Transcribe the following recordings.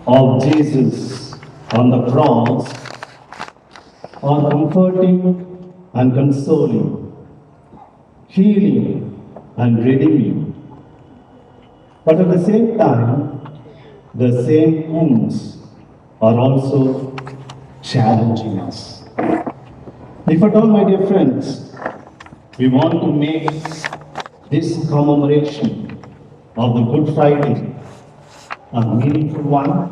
of Jesus on the cross are comforting and consoling, healing and redeeming. But at the same time, the same wounds are also challenging us. If at all, my dear friends, we want to make this commemoration of the Good Friday a meaningful one,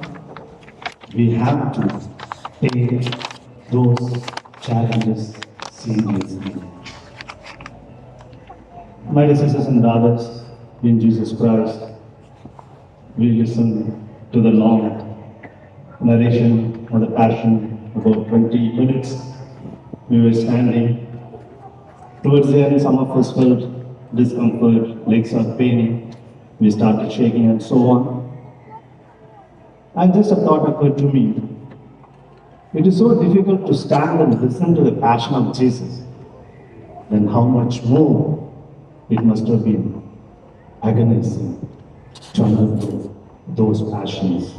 we have to take those challenges seriously. My dear sisters and brothers in Jesus Christ, we listened to the long narration of the Passion, about 20 minutes. We were standing. Towards the end, some of us felt discomfort, legs are paining, we started shaking and so on. And just a thought occurred to me. It is so difficult to stand and listen to the passion of Jesus. Then how much more it must have been agonizing to undergo those passions.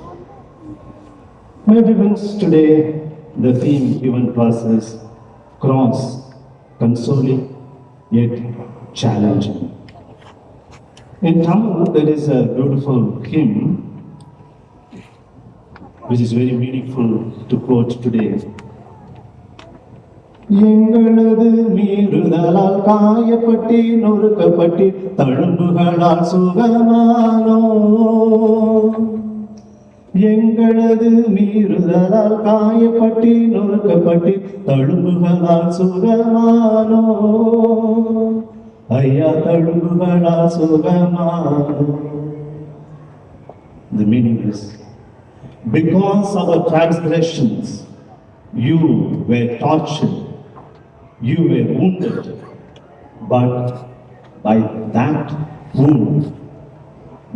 My dear friends, today the theme given to us is cross, consoling yet challenging. In Tamil, there is a beautiful hymn which is very meaningful to quote today. எங்களது மீறுதலால் காயப்பட்டி நொறுக்கப்பட்டி தழும்புகளால் சுகமானோ எங்களது மீறுதலால் காயப்பட்டி நொறுக்கப்பட்டி தழும்புகளால் சுகமானோ ஐயா தழும்புகளால் சுகமானோ. The meaning is, because of our transgressions, you were tortured, you were wounded, but by that wound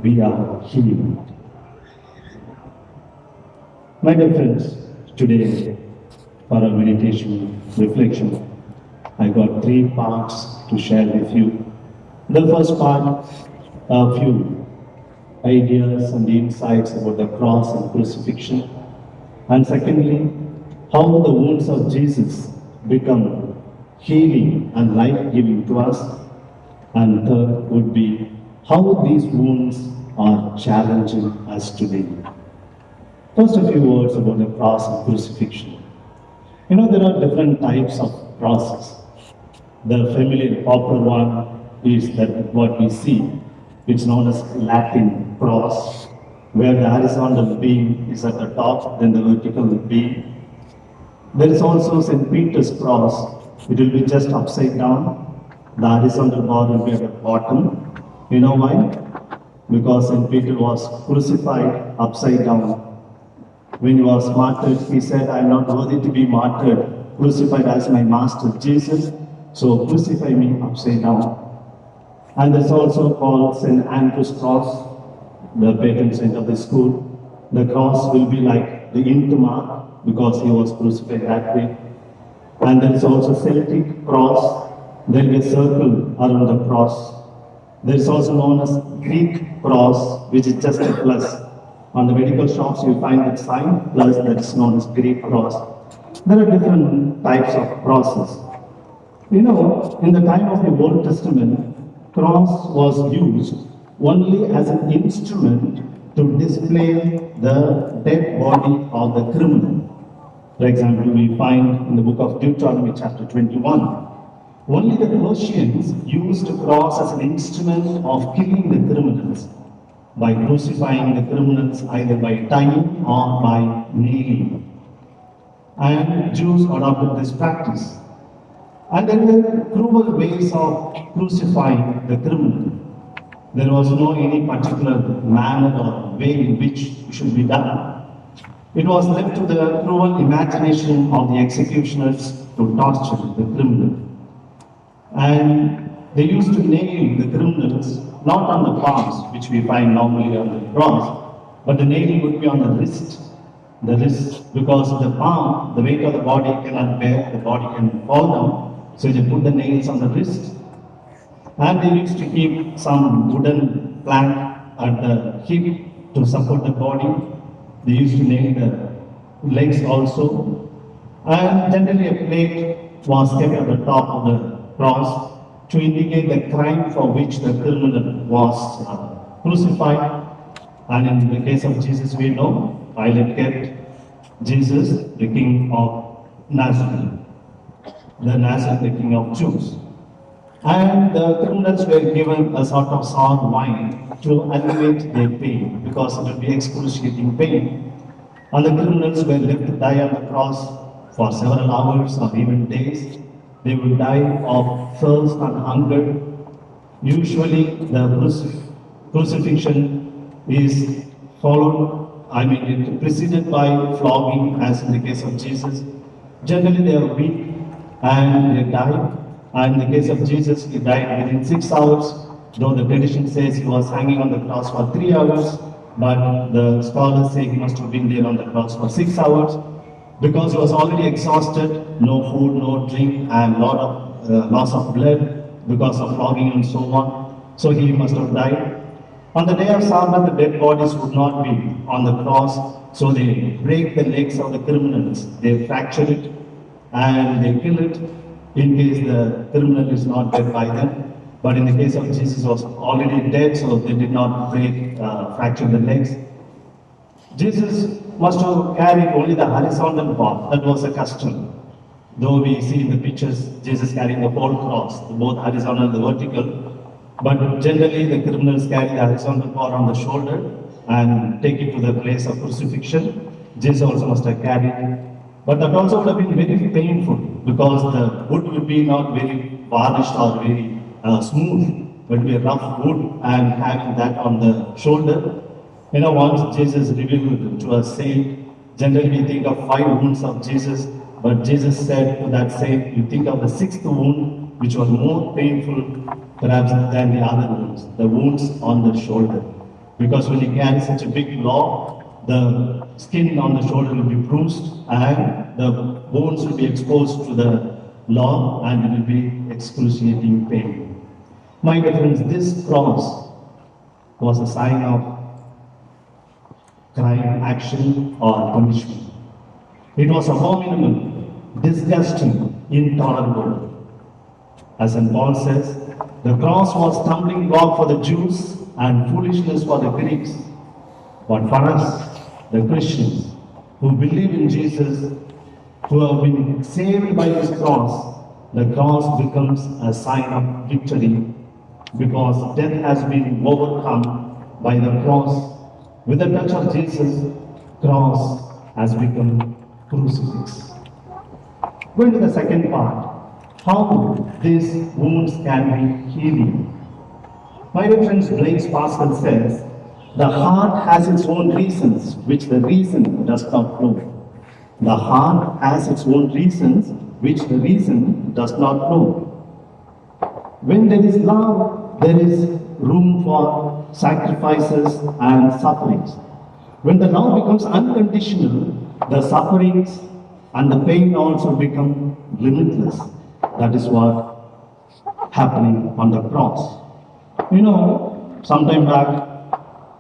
we are healed. My dear friends, today for our meditation reflection, I got 3 parts to share with you. The first part, a few ideas and insights about the cross and crucifixion. And secondly, how the wounds of Jesus become healing and life-giving to us. And third would be how these wounds are challenging us today. First, a few words about the cross and crucifixion. You know, there are different types of crosses. The familiar popular one is that what we see. It's known as Latin cross, where the horizontal beam is at the top, then the vertical beam. There is also St. Peter's cross. It will be just upside down. The horizontal bar will be at the bottom. You know why? Because St. Peter was crucified upside down. When he was martyred, he said, I am not worthy to be martyred, crucified as my master Jesus, so crucify me upside down. And there's also called St. Andrew's cross, the patron saint of the school. The cross will be like the into mark because he was crucified that way. And there is also Celtic cross. There will be a circle around the cross. There is also known as Greek cross, which is just a plus. On the medical shops, you find that sign, plus that is known as Greek cross. There are different types of crosses. You know, in the time of the Old Testament, cross was used only as an instrument to display the dead body of the criminal. For example, we find in the book of Deuteronomy chapter 21, only the Persians used a cross as an instrument of killing the criminals by crucifying the criminals either by tying or by nailing. And Jews adopted this practice. And there were cruel ways of crucifying the criminal. There was no any particular manner or way in which it should be done. It was left to the cruel imagination of the executioners to torture the criminal. And they used to nail the criminals not on the palms, which we find normally on the cross, but the nailing would be on the wrist. The wrist, because the palm, the weight of the body cannot bear, the body can fall down. So they put the nails on the wrist. And they used to keep some wooden plank at the hip to support the body. They used to name the legs also. And generally a plate was kept at the top of the cross to indicate the crime for which the criminal was crucified. And in the case of Jesus, we know Pilate kept Jesus, the King of Nazareth, the King of Jews. And the criminals were given a sort of sour wine to alleviate their pain, because it would be excruciating pain. And the criminals were left to die on the cross for several hours or even days. They would die of thirst and hunger. Usually the crucifixion is followed, it preceded by flogging, as in the case of Jesus. Generally they are weak and they die. And in the case of Jesus, he died within 6 hours, though the tradition says he was hanging on the cross for 3 hours, but the scholars say he must have been there on the cross for 6 hours, because he was already exhausted, no food, no drink, and lot of loss of blood because of flogging and so on. So he must have died. On the day of Sabbath, the dead bodies would not be on the cross, so they break the legs of the criminals, they fracture it, and they kill it, in case the criminal is not dead by them. But in the case of Jesus, was already dead, so they did not fracture the legs. Jesus must have carried only the horizontal part. That was a custom. Though we see in the pictures Jesus carrying the whole cross, both horizontal and the vertical. But generally the criminals carry the horizontal part on the shoulder and take it to the place of crucifixion. Jesus also must have carried it. But that also would have been very painful, because the wood would be not very varnished or very smooth. It would be a rough wood, and having that on the shoulder. Once Jesus revealed to a saint, generally we think of 5 wounds of Jesus, but Jesus said to that saint, you think of the 6th wound, which was more painful perhaps than the other wounds, the wounds on the shoulder. Because when you carry such a big log, the skin on the shoulder will be bruised and the bones will be exposed to the log, and it will be excruciating pain. My dear friends, this cross was a sign of crime, action, or punishment. It was abominable, disgusting, intolerable. As St. Paul says, the cross was stumbling block for the Jews and foolishness for the Greeks. But for us, the Christians who believe in Jesus, who have been saved by His cross, the cross becomes a sign of victory, because death has been overcome by the cross. With the touch of Jesus, cross has become crucifix. Going to the second part, how these wounds can be healing. My dear friends, Blaise Pascal says, the heart has its own reasons, which the reason does not know. The heart has its own reasons, which the reason does not know. When there is love, there is room for sacrifices and sufferings. When the love becomes unconditional, the sufferings and the pain also become limitless. That is what happening on the cross. Sometime back,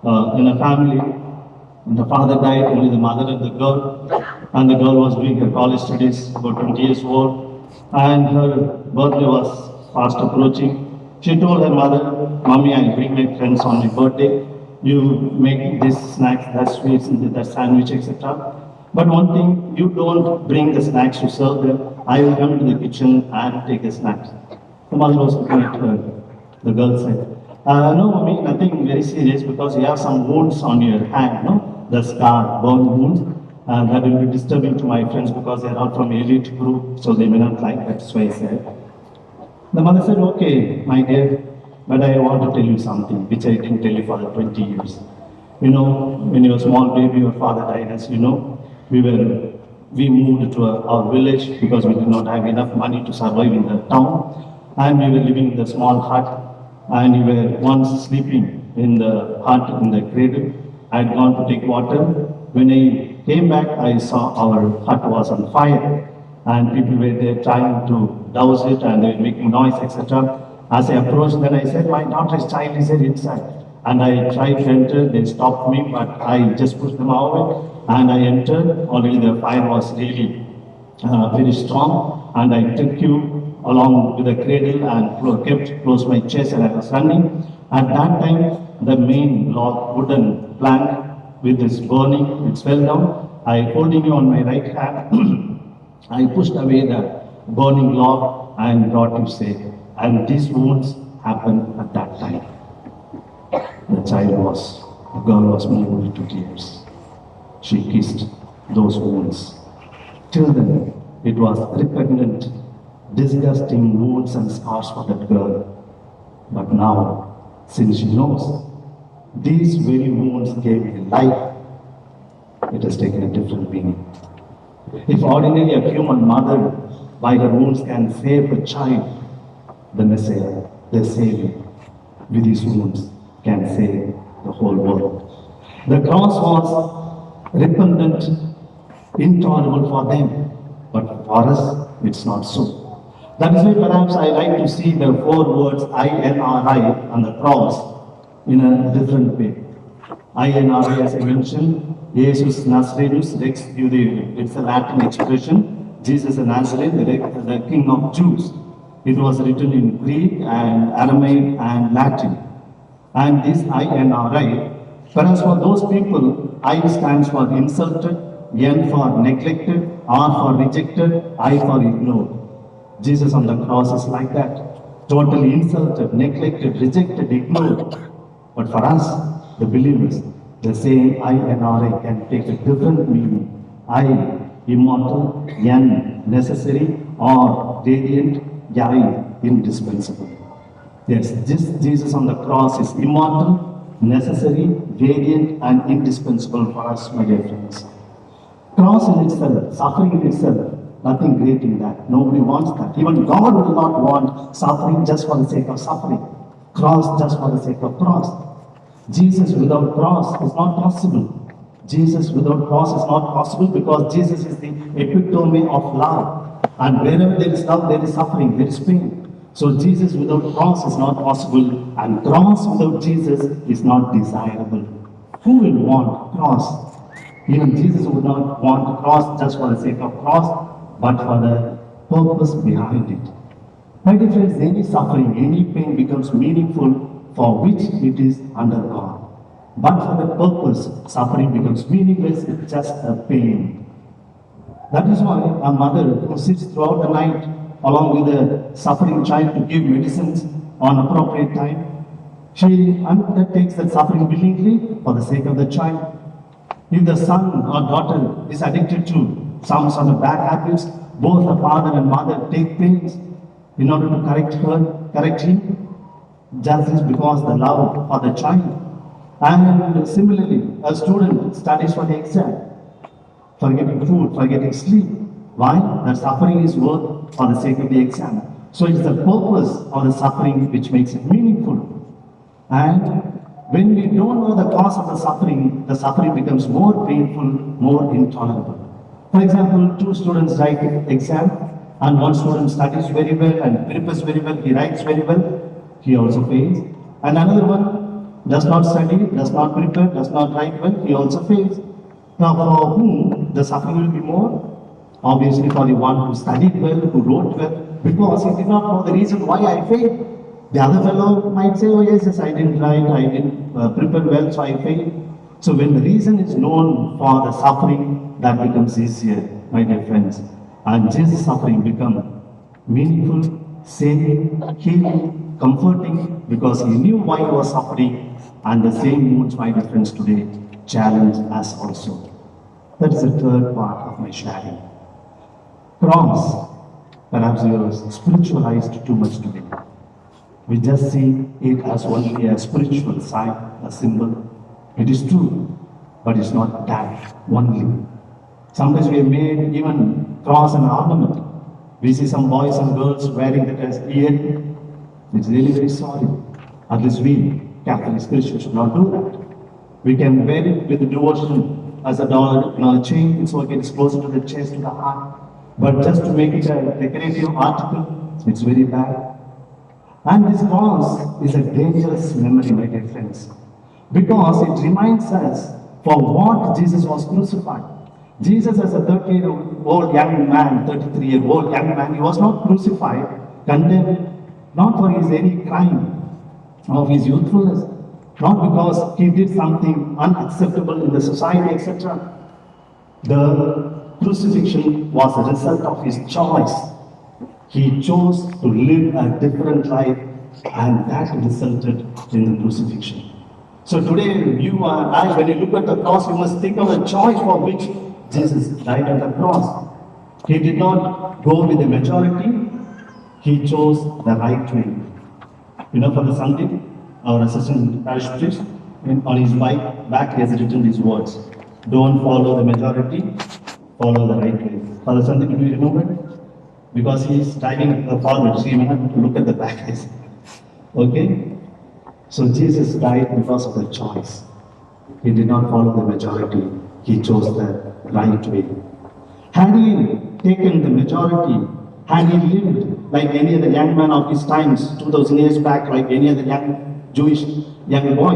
in a family, when the father died, only the mother and the girl, and the girl was doing her college studies, about 20 years old, and her birthday was fast approaching. She told her mother, Mommy, I'll bring my friends on my birthday. You make this snacks, that sweets, that sandwich, etc. But one thing, you don't bring the snacks to serve them. I will come to the kitchen and take the snacks. The mother was looking at her. The girl said, no, Mommy, nothing very serious, because you have some wounds on your hand, no? The scar, burn wounds. That will be disturbing to my friends, because they are not from elite group, so they may not like that. That's why I said. The mother said, okay, my dear, but I want to tell you something, which I didn't tell you for 20 years. When you were a small baby, your father died, as you know. We moved to our village, because we did not have enough money to survive in the town. And we were living in the small hut. And we were once sleeping in the hut, in the cradle. I had gone to take water. When I came back, I saw our hut was on fire. And people were there trying to douse it, and they were making noise, etc. As I approached, then I said, my daughter's child is there inside. and I tried to enter. They stopped me, but I just pushed them away, and I entered. Already the fire was really very strong, and I took you along with the cradle and kept close my chest, and I was running. At that time, the main log, wooden plank with this burning, it fell down. I holding you on my right hand, I pushed away the burning log and brought you safe. And these wounds happened at that time. The girl was moved to tears. She kissed those wounds. Till then, it was repugnant, disgusting wounds and scars for that girl. But now, since she knows, these very wounds gave me life, it has taken a different meaning. If ordinarily a human mother by her wounds can save a child, the Messiah, the Savior, with his wounds can save the whole world. The cross was repugnant, intolerable for them, but for us, it's not so. That is why perhaps I like to see the 4 words INRI on the cross in a different way. INRI, as I mentioned, Jesus Nazarenus Rex Judeo. It's a Latin expression. Jesus of Nazareth, the King of Jews. It was written in Greek and Aramaic and Latin. And this INRI, perhaps for those people, I stands for insulted, N for neglected, R for rejected, I for ignored. Jesus on the cross is like that. Totally insulted, neglected, rejected, ignored. But for us, the believers, the same INRI can take a different meaning. I, immortal, N, necessary, or radiant, I, indispensable. Yes, this Jesus on the cross is immortal, necessary, radiant, and indispensable for us, my dear friends. Cross in itself, suffering in itself, nothing great in that. Nobody wants that. Even God will not want suffering just for the sake of suffering. Cross just for the sake of cross. Jesus without cross is not possible. Jesus without cross is not possible because Jesus is the epitome of love. And wherever there is love, there is suffering, there is pain. So Jesus without cross is not possible, and cross without Jesus is not desirable. Who will want cross? Even Jesus would not want cross just for the sake of cross, but for the purpose behind it. My dear friends, any suffering, any pain becomes meaningful for which it is undergone. But for the purpose, suffering becomes meaningless, it's just a pain. That is why a mother who sits throughout the night along with a suffering child to give medicines on appropriate time, she undertakes that suffering willingly for the sake of the child. If the son or daughter is addicted to some sort of bad habits, both the father and mother take pains in order to correct him, just because the love for the child. And similarly, a student studies for the exam, forgetting food, forgetting sleep. Why? That suffering is worth for the sake of the exam. So it's the purpose of the suffering which makes it meaningful. And when we don't know the cause of the suffering becomes more painful, more intolerable. For example, 2 students write exam, and one student studies very well and prepares very well, he writes very well, he also fails. And another one does not study, does not prepare, does not write well, he also fails. Now for whom the suffering will be more? Obviously for the one who studied well, who wrote well, because he did not know the reason why I failed. The other fellow might say, oh yes, I didn't write, I didn't prepare well, so I failed. So when the reason is known for the suffering, that becomes easier, my dear friends. And Jesus' suffering become meaningful, saving, healing, comforting, because he knew why he was suffering, and the same wounds, my dear friends, today challenge us also. That is the third part of my sharing. Cross, perhaps you are spiritualized too much today. We just see it as only a spiritual sign, a symbol. It is true, but it's not that only. Sometimes we have made even cross an ornament. We see some boys and girls wearing that as ear. It's really very sorry. At least we, Catholic Christians, should not do that. We can wear it with devotion as a dollar chain, it's okay, it's closer to the chest, to the heart. But just to make it a decorative article, it's very bad. And this cross is a dangerous memory, my dear friends. Because it reminds us for what Jesus was crucified. Jesus, as a 30-year-old young man, 33-year-old young man, he was not crucified, condemned, not for his any crime of his youthfulness, not because he did something unacceptable in the society, etc. The crucifixion was a result of his choice. He chose to live a different life, and that resulted in the crucifixion. So today, you and I, when you look at the cross, you must think of the choice for which Jesus died on the cross. He did not go with the majority, he chose the right way. You know, for the Sunday, our assistant parish priest, on his back, he has written these words: don't follow the majority, follow the right way. Father Sunday, do you remember it? Because he is driving forward, so you may have to look at the back. Okay? So Jesus died because of the choice. He did not follow the majority, he chose the right way. Had he taken the majority, had he lived like any other young man of his times, 2000 years back, like any other young Jewish young boy,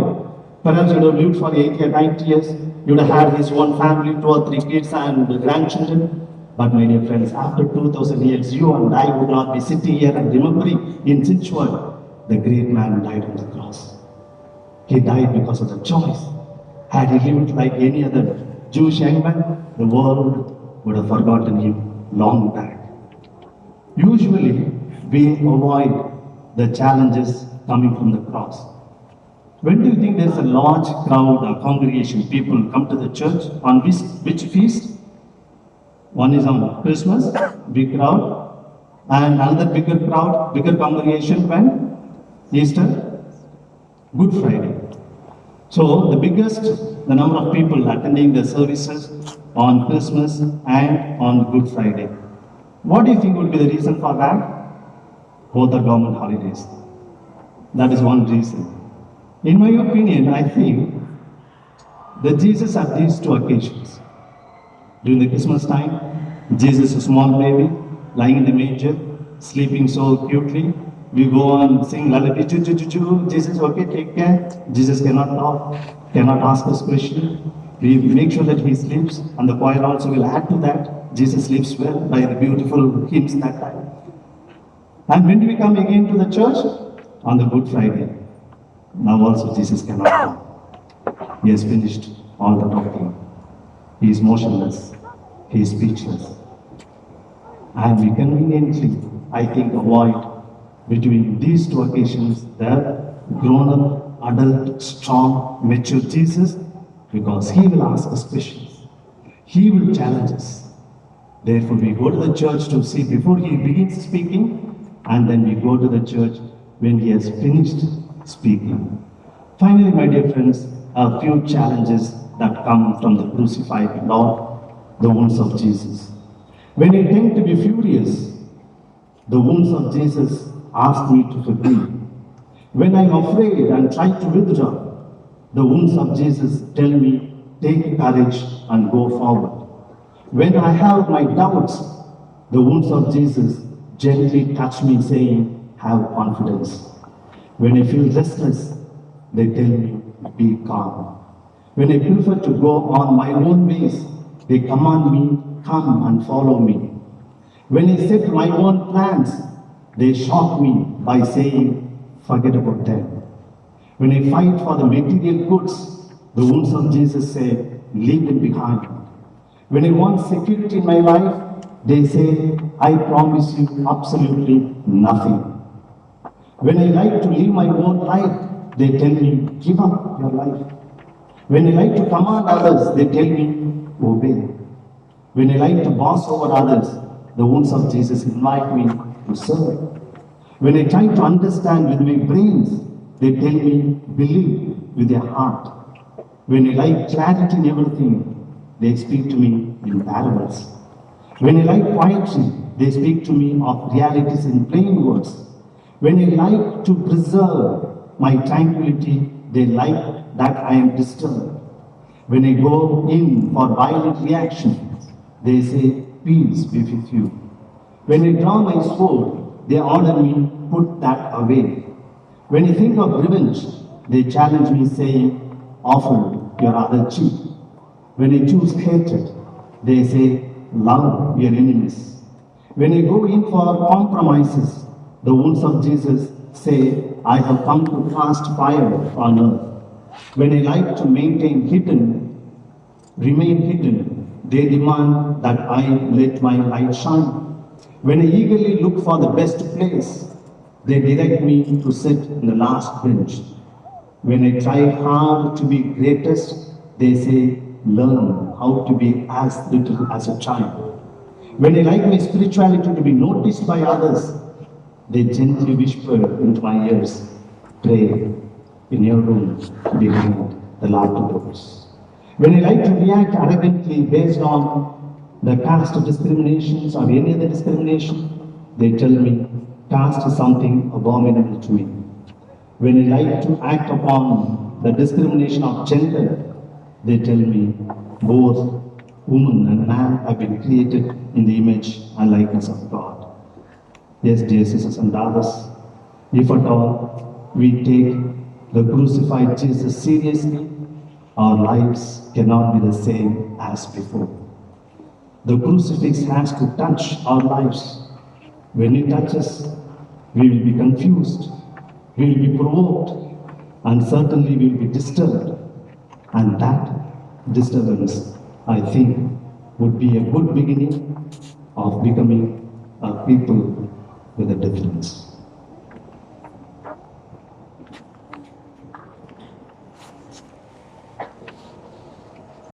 perhaps he would have lived for 80 or 90 years, he would have had his own family, 2 or 3 kids and grandchildren. But my dear friends, after 2000 years, you and I would not be sitting here and remembering in Jeyard, the great man died on the cross. He died because of the choice. Had he lived like any other Jewish young man, the world would have forgotten him long back. Usually, we avoid the challenges coming from the cross. When do you think there's a large crowd or congregation, people come to the church? On which feast? One is on Christmas, big crowd, and another bigger crowd, bigger congregation when? Easter, Good Friday. So the biggest, the number of people attending the services on Christmas and on Good Friday. What do you think would be the reason for that? Both are government holidays. That is one reason. In my opinion, I think that Jesus had these 2 occasions. During the Christmas time, Jesus, a small baby, lying in the manger, sleeping so cutely. We go on sing lullaby, choo choo choo choo. Jesus, okay, take care. Jesus cannot talk, cannot ask us question. We make sure that he sleeps, and the choir also will add to that. Jesus sleeps well by the beautiful hymns that time. And when do we come again to the church? On the Good Friday. Now also Jesus cannot talk. He has finished all the talking. He is motionless. He is speechless. And we conveniently, I think, avoid between these 2 occasions the grown-up, adult, strong, mature Jesus, because he will ask us questions. He will challenge us. Therefore, we go to the church to see before he begins speaking, and then we go to the church when he has finished speaking. Finally, my dear friends, a few challenges that come from the crucified Lord, the wounds of Jesus. When I tend to be furious, the wounds of Jesus ask me to forgive. When I'm afraid and try to withdraw, the wounds of Jesus tell me, take courage and go forward. When I have my doubts, the wounds of Jesus gently touch me saying, have confidence. When I feel restless, they tell me, be calm. When I prefer to go on my own ways, they command me, come and follow me. When I set my own plans, they shock me by saying, forget about them. When I fight for the material goods, the wounds of Jesus say, leave them behind. When I want security in my life, they say, I promise you absolutely nothing. When I like to live my own life, they tell me, give up your life. When I like to command others, they tell me, obey. When I like to boss over others, the wounds of Jesus invite me to serve. When I try to understand with my brains, they tell me, believe with your heart. When I like clarity in everything, they speak to me in parables. When I like poetry, they speak to me of realities in plain words. When I like to preserve my tranquility, they like that I am disturbed. When I go in for violent reactions, they say, peace be with you. When I draw my sword, they order me, put that away. When I think of revenge, they challenge me saying, offer your other cheek. When you choose hatred, they say, love your enemies. When you go in for compromises, the wounds of Jesus say, I have come to cast fire on earth. When I like to remain hidden, they demand that I let my light shine. When I eagerly look for the best place, they direct me to sit in the last bench. When I try hard to be greatest, they say, learn how to be as little as a child. When I like my spirituality to be noticed by others, they gently whisper into my ears, pray in your room behind the locked doors. When I like to react arrogantly based on the caste discriminations or any other discrimination, they tell me caste is something abominable to me. When I like to act upon the discrimination of gender, they tell me both woman and man have been created in the image and likeness of God. Yes, dear sisters and brothers, if at all we take the crucified Jesus seriously, our lives cannot be the same as before. The crucifix has to touch our lives. When it touches, we will be confused, we will be provoked, and certainly we will be disturbed. And that disturbance, I think, would be a good beginning of becoming a people with a difference.